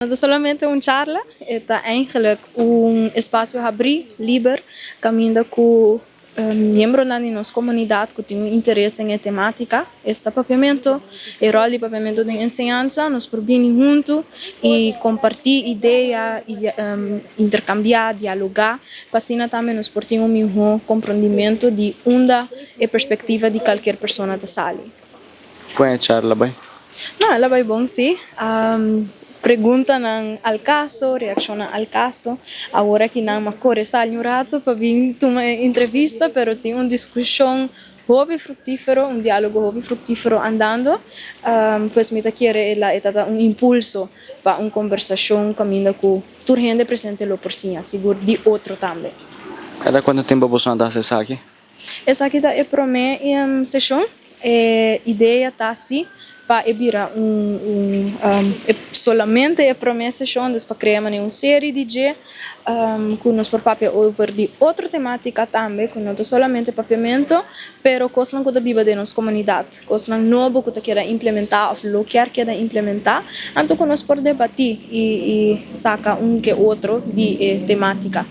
Het is solamente een charla, het is eigenlijk een espacio abrir, liber, caminda com miembros de nossa comunidade que têm interesse em temática, este papiamento, o rol de papiamento de enseñanza, nos propõe junto e compartilhar ideias, intercambiar, dialogar, para assim também nos portar melhor compreendimento de onda e perspectiva de qualquer pessoa da sala. Qual é a charla, bem? Não, ela vai bom sim. Perguntam ao caso, reaccionam ao caso. Agora que não me corre sai um rato para vir uma entrevista, pero tem uma discussão hobby fructífero, um diálogo hobby fructífero andando. Pois me quiere ela é um impulso para uma conversação caminho com toda gente presente lá por cima, seguro de outro também. Cada quanto tempo você anda acessar aqui? Essa aqui é para mim uma sessão, ideia está assim. Para virar solamente a promessa depois para criar uma série de dia com nos por papel over de outra temática também com não solamente papiamento, pero coisas que da viva de nossa comunidade, coisas novo que quer implementar ou lo quer implementar, então que nós por debater e saca que outro de temática.